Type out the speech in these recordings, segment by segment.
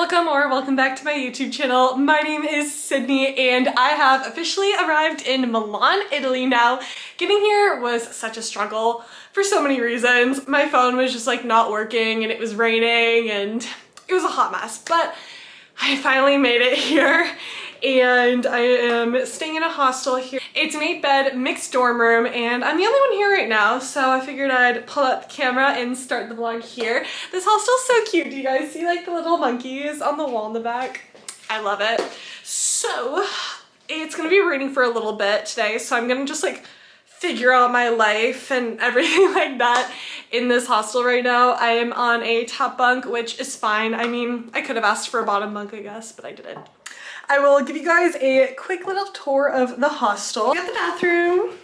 welcome back to my YouTube channel. My name is Sydney and I have officially arrived in Milan, Italy now. Getting here was such a struggle for so many reasons. My phone was just like not working and it was raining and it was a hot mess, but I finally made it here and I am staying in a hostel here. It's an 8-bed mixed dorm room and I'm the only one here right now, so I figured I'd pull up the camera and start the vlog here. This hostel's so cute. Do you guys see like the little monkeys on the wall in the back? I love it. So it's gonna be raining for a little bit today, so I'm gonna just like figure out my life and everything like that in this hostel right now. I am on a top bunk, which is fine. I mean, I could have asked for a bottom bunk, I guess, but I didn't. I will give you guys a quick little tour of the hostel. Got the bathroom.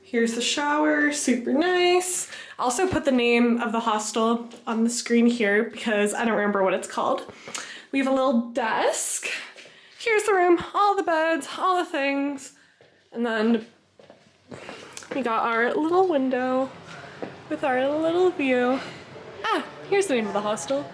Here's the shower, super nice. I also put the name of the hostel on the screen here because I don't remember what it's called. We have a little desk. Here's the room, all the beds, all the things. And then we got our little window with our little view. Ah, here's the name of the hostel.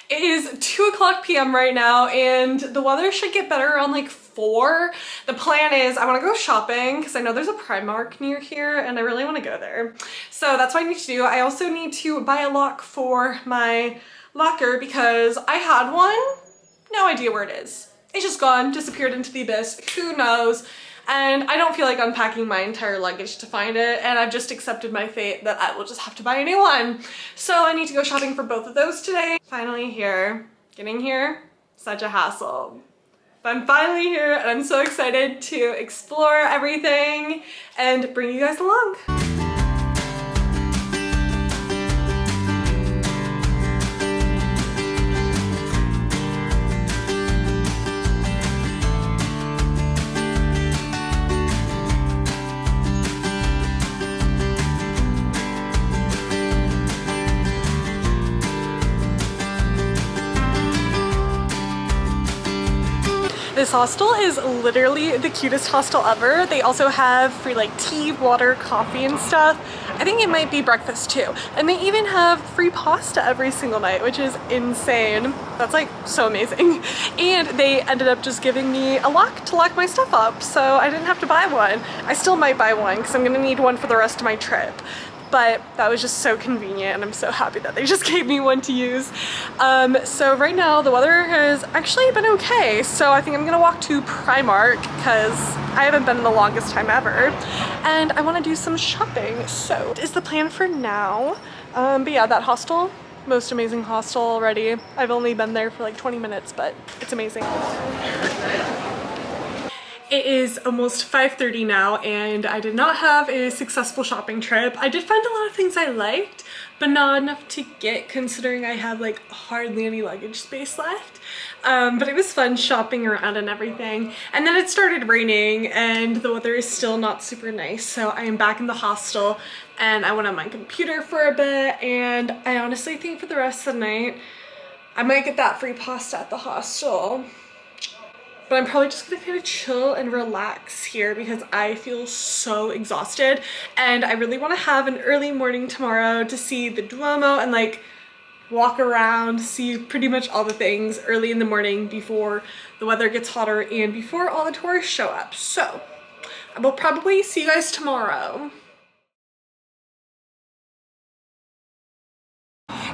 It is 2 p.m. right now and the weather should get better around like 4. The plan is I want to go shopping because I know there's a Primark near here and I really want to go there. So that's what I need to do. I also need to buy a lock for my locker because I had one. No idea where it is. It's just gone, disappeared into the abyss. Who knows? And I don't feel like unpacking my entire luggage to find it, and I've just accepted my fate that I will just have to buy a new one. So I need to go shopping for both of those today. Finally here. Getting here, such a hassle. But I'm finally here and I'm so excited to explore everything and bring you guys along. This hostel is literally the cutest hostel ever. They also have free like tea, water, coffee and stuff. I think it might be breakfast too. And they even have free pasta every single night, which is insane. That's like so amazing. And they ended up just giving me a lock to lock my stuff up, so I didn't have to buy one. I still might buy one because I'm gonna need one for the rest of my trip. But that was just so convenient and I'm so happy that they just gave me one to use. So right now the weather has actually been okay. So I think I'm gonna walk to Primark because I haven't been in the longest time ever. And I wanna do some shopping. So is the plan for now. But yeah, that hostel, most amazing hostel already. I've only been there for like 20 minutes, but it's amazing. It is almost 5:30 now and I did not have a successful shopping trip. I did find a lot of things I liked, but not enough to get considering I had like hardly any luggage space left. But it was fun shopping around and everything. And then it started raining and the weather is still not super nice. So I am back in the hostel and I went on my computer for a bit, and I honestly think for the rest of the night, I might get that free pasta at the hostel. But I'm probably just gonna kind of chill and relax here because I feel so exhausted and I really want to have an early morning tomorrow to see the Duomo and like walk around, see pretty much all the things early in the morning before the weather gets hotter and before all the tourists show up. So I will probably see you guys tomorrow.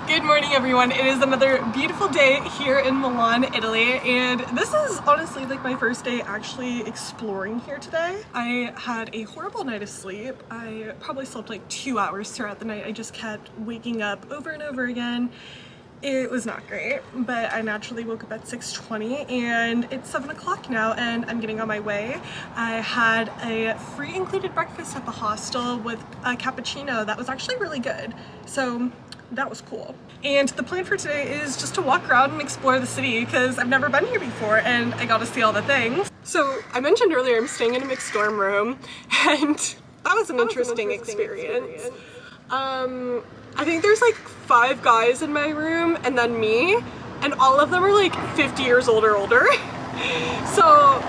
Good morning everyone. It is another beautiful day here in Milan, Italy, and this is honestly like my first day actually exploring here today. I had a horrible night of sleep. I probably slept like 2 hours throughout the night. I just kept waking up over and over again. It was not great, but I naturally woke up at 6:20 and it's 7 o'clock now and I'm getting on my way. I had a free included breakfast at the hostel with a cappuccino that was actually really good. So that was cool. And the plan for today is just to walk around and explore the city because I've never been here before and I got to see all the things. So I mentioned earlier I'm staying in a mixed dorm room and that was an interesting experience. I think there's like 5 guys in my room and then me, and all of them are like 50 years old or older. So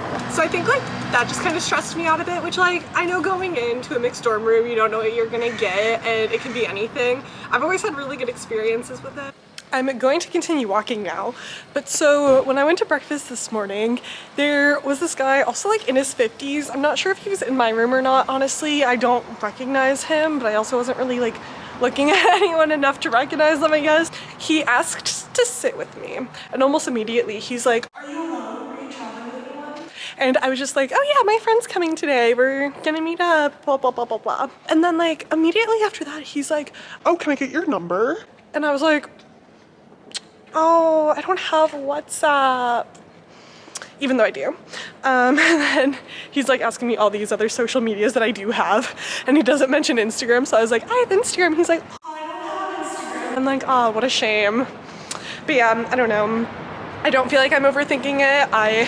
I think like that just kind of stressed me out a bit, which like, I know going into a mixed dorm room, you don't know what you're gonna get and it can be anything. I've always had really good experiences with it. I'm going to continue walking now, but so when I went to breakfast this morning, there was this guy also like in his 50s. I'm not sure if he was in my room or not, honestly. I don't recognize him, but I also wasn't really like looking at anyone enough to recognize them, I guess. He asked to sit with me, and almost immediately he's like, "Are you alone? Are you traveling with anyone?" And I was just like, "Oh yeah, my friend's coming today. We're gonna meet up, blah, blah, blah, blah, blah." And then like immediately after that, he's like, "Oh, can I get your number?" And I was like, "Oh, I don't have WhatsApp," even though I do. And then he's like asking me all these other social medias that I do have, and he doesn't mention Instagram, so I was like, "I have Instagram." He's like, "Oh, I don't have Instagram." I'm like, "Oh, what a shame." But yeah, I don't know. I don't feel like I'm overthinking it. I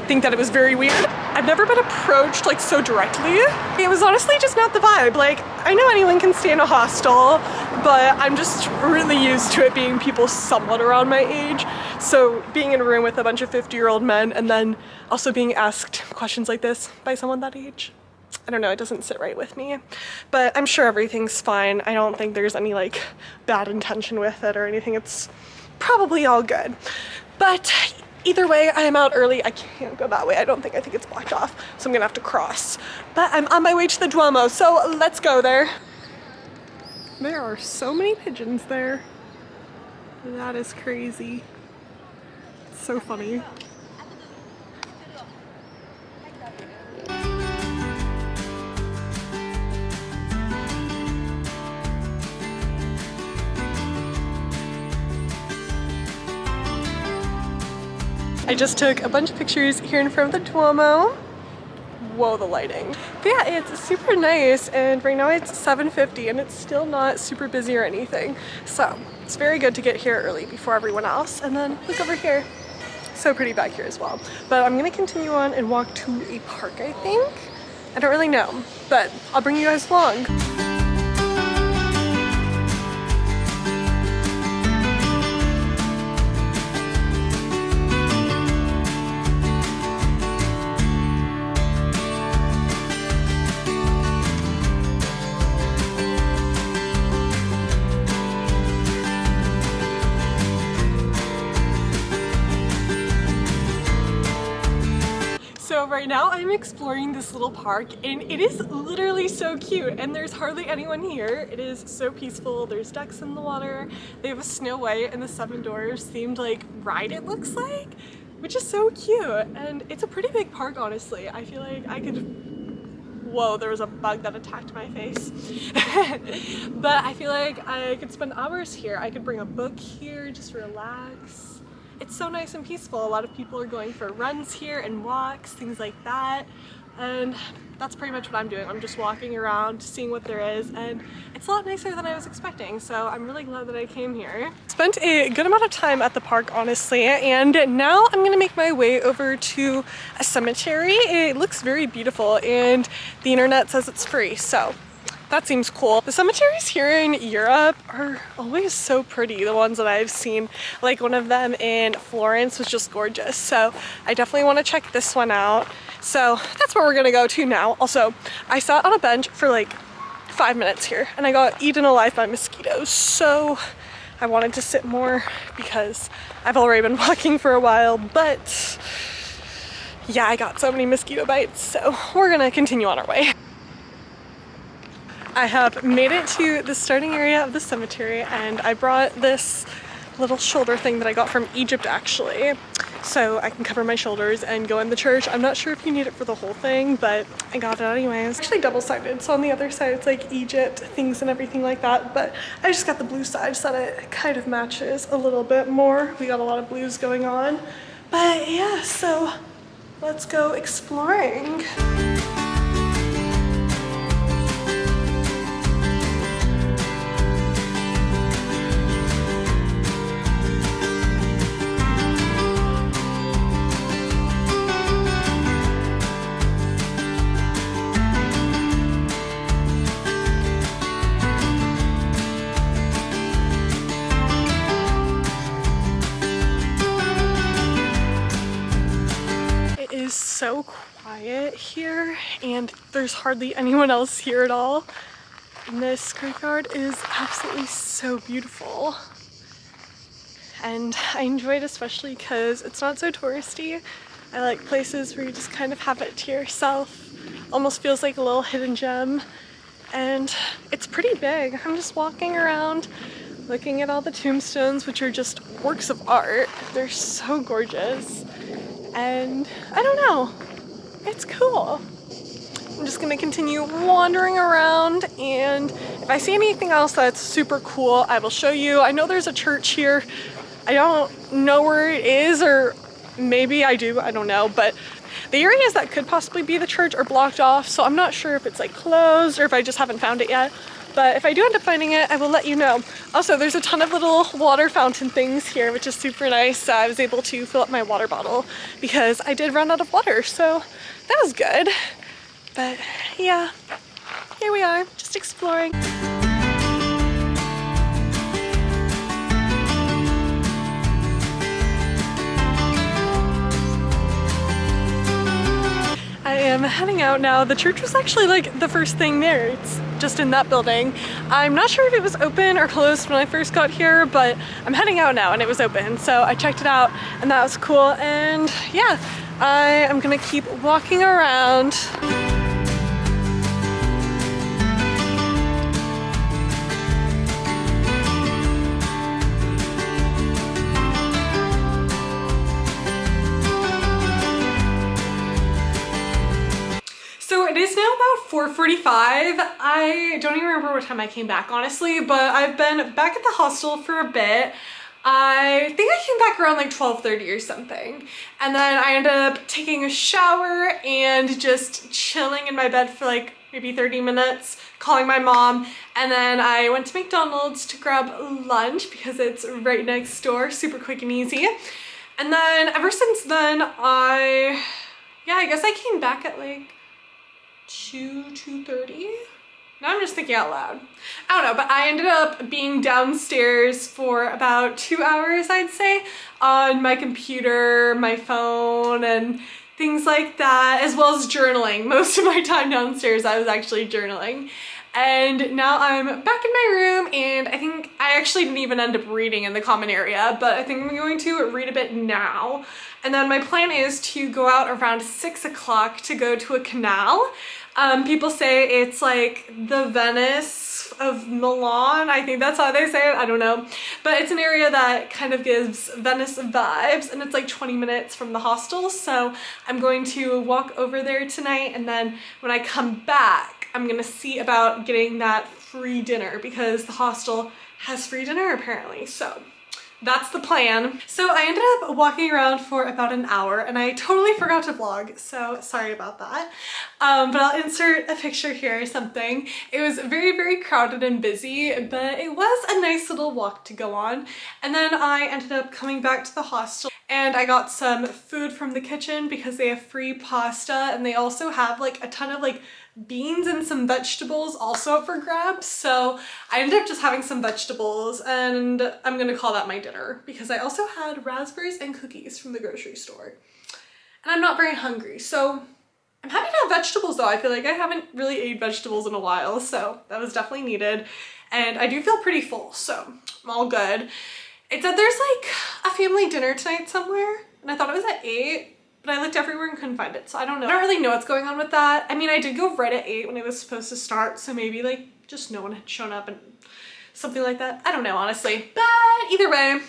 think that it was very weird. I've never been approached like so directly. It was honestly just not the vibe. Like, I know anyone can stay in a hostel, but I'm just really used to it being people somewhat around my age. So being in a room with a bunch of 50-year-old men and then also being asked questions like this by someone that age, I don't know, it doesn't sit right with me. But I'm sure everything's fine. I don't think there's any like bad intention with it or anything. It's probably all good. But either way, I am out early. I can't go that way. I think it's blocked off, so I'm gonna have to cross. But I'm on my way to the Duomo, so let's go there. There are so many pigeons there. That is crazy. It's so funny. I just took a bunch of pictures here in front of the Duomo. Whoa, the lighting. But yeah, it's super nice, and right now it's 7:50 and it's still not super busy or anything. So it's very good to get here early before everyone else. And then look over here. So pretty back here as well. But I'm gonna continue on and walk to a park, I think. I don't really know, but I'll bring you guys along. So right now I'm exploring this little park and it is literally so cute, and there's hardly anyone here. It is so peaceful. There's ducks in the water. They have a Snow White and the 7 Dwarfs themed like ride, it looks like, which is so cute. And it's a pretty big park, honestly. I feel like I could, whoa, there was a bug that attacked my face. But I feel like I could spend hours here. I could bring a book here, just relax. It's so nice and peaceful. A lot of people are going for runs here and walks, things like that. And that's pretty much what I'm doing. I'm just walking around, seeing what there is, and it's a lot nicer than I was expecting. So I'm really glad that I came here. Spent a good amount of time at the park, honestly, and now I'm gonna make my way over to a cemetery. It looks very beautiful and the internet says it's free, so that seems cool. The cemeteries here in Europe are always so pretty, the ones that I've seen. Like one of them in Florence was just gorgeous. So I definitely want to check this one out. So that's where we're gonna go to now. Also, I sat on a bench for like 5 minutes here and I got eaten alive by mosquitoes. So I wanted to sit more because I've already been walking for a while, but yeah, I got so many mosquito bites. So we're gonna continue on our way. I have made it to the starting area of the cemetery, and I brought this little shoulder thing that I got from Egypt actually, so I can cover my shoulders and go in the church. I'm not sure if you need it for the whole thing, but I got it anyways. It's actually double-sided, so on the other side it's like Egypt things and everything like that, but I just got the blue side so that it kind of matches a little bit more. We got a lot of blues going on, but yeah, so let's go exploring. So quiet here and there's hardly anyone else here at all. And this graveyard is absolutely so beautiful. And I enjoy it especially because it's not so touristy. I like places where you just kind of have it to yourself. Almost feels like a little hidden gem. And it's pretty big. I'm just walking around looking at all the tombstones, which are just works of art. They're so gorgeous. And I don't know, it's cool. I'm just gonna continue wandering around, and if I see anything else that's super cool, I will show you. I know there's a church here. I don't know where it is, or maybe I do, I don't know, but the areas that could possibly be the church are blocked off, so I'm not sure if it's like closed or if I just haven't found it yet. But if I do end up finding it, I will let you know. Also, there's a ton of little water fountain things here, which is super nice. I was able to fill up my water bottle because I did run out of water, so that was good. But yeah, here we are, just exploring. I am heading out now. The church was actually like the first thing there. It's just in that building. I'm not sure if it was open or closed when I first got here, but I'm heading out now and it was open. So I checked it out and that was cool. And yeah, I am gonna keep walking around. So it is now about 4:45. I don't even remember what time I came back, honestly, but I've been back at the hostel for a bit. I think I came back around like 12:30 or something. And then I ended up taking a shower and just chilling in my bed for like maybe 30 minutes, calling my mom. And then I went to McDonald's to grab lunch because it's right next door, super quick and easy. And then ever since then, I guess I came back at like 2:30. Now I'm just thinking out loud. I don't know, but I ended up being downstairs for about 2 hours, I'd say, on my computer, my phone, and things like that, as well as journaling. Most of my time downstairs, I was actually journaling. And now I'm back in my room, and I think I actually didn't even end up reading in the common area, but I think I'm going to read a bit now. And then my plan is to go out around 6 o'clock to go to a canal. People say it's like the Venice of Milan. I think that's how they say it. I don't know. But it's an area that kind of gives Venice vibes, and it's like 20 minutes from the hostel. So I'm going to walk over there tonight, and then when I come back, I'm gonna see about getting that free dinner because the hostel has free dinner apparently. So that's the plan. So I ended up walking around for about an hour and I totally forgot to vlog, so sorry about that. But I'll insert a picture here or something. It was very, very crowded and busy, but it was a nice little walk to go on. And then I ended up coming back to the hostel and I got some food from the kitchen because they have free pasta, and they also have like a ton of like beans and some vegetables also up for grabs. So I ended up just having some vegetables, and I'm gonna call that my dinner because I also had raspberries and cookies from the grocery store. And I'm not very hungry, so I'm happy to have vegetables though. I feel like I haven't really ate vegetables in a while, so that was definitely needed. And I do feel pretty full, so I'm all good. It said there's like a family dinner tonight somewhere, and I thought it was at 8. But I looked everywhere and couldn't find it, so I don't know. I don't really know what's going on with that. I mean, I did go right at 8 when it was supposed to start, so maybe like just no one had shown up and something like that. I don't know, honestly. But either way,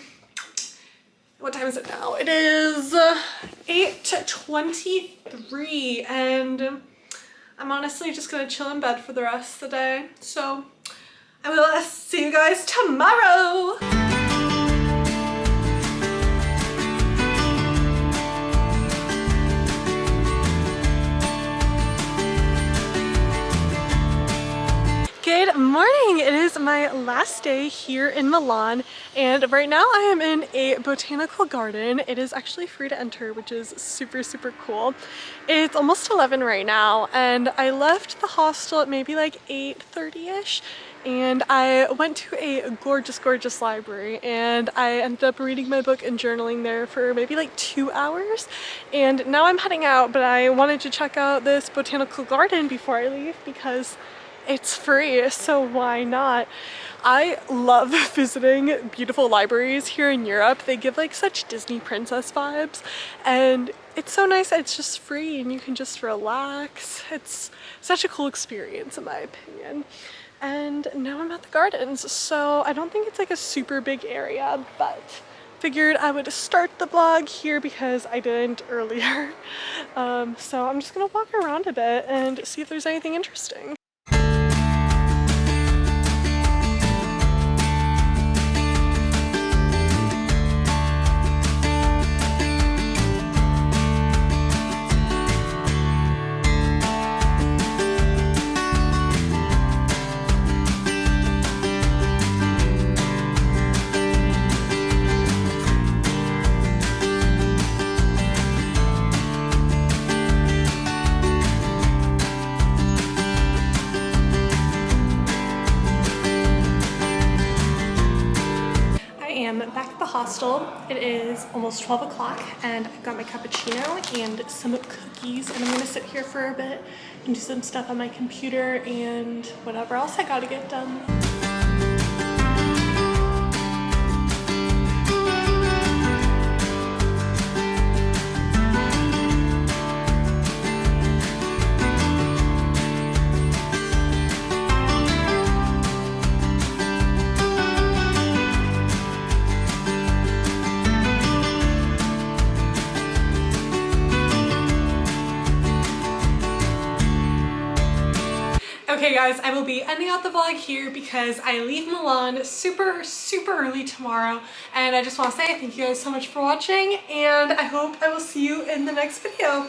what time is it now? It is 8:23, and I'm honestly just gonna chill in bed for the rest of the day. So I will see you guys tomorrow. Good morning, it is my last day here in Milan, and right now I am in a botanical garden. It is actually free to enter, which is super cool. It's almost 11 right now, and I left the hostel at maybe like 8:30ish, and I went to a gorgeous library, and I ended up reading my book and journaling there for maybe like 2 hours. And now I'm heading out, but I wanted to check out this botanical garden before I leave because it's free, so why not? I love visiting beautiful libraries here in Europe. They give like such Disney princess vibes, and it's so nice that it's just free and you can just relax. It's such a cool experience in my opinion. And now I'm at the gardens, so I don't think it's like a super big area, but figured I would start the vlog here because I didn't earlier. So I'm just gonna walk around a bit and see if there's anything interesting. Back at the hostel. It is almost 12 o'clock and I've got my cappuccino and some cookies, and I'm gonna sit here for a bit and do some stuff on my computer and whatever else I gotta get done. Okay guys, I will be ending out the vlog here because I leave Milan super early tomorrow, and I just want to say thank you guys so much for watching, and I hope I will see you in the next video.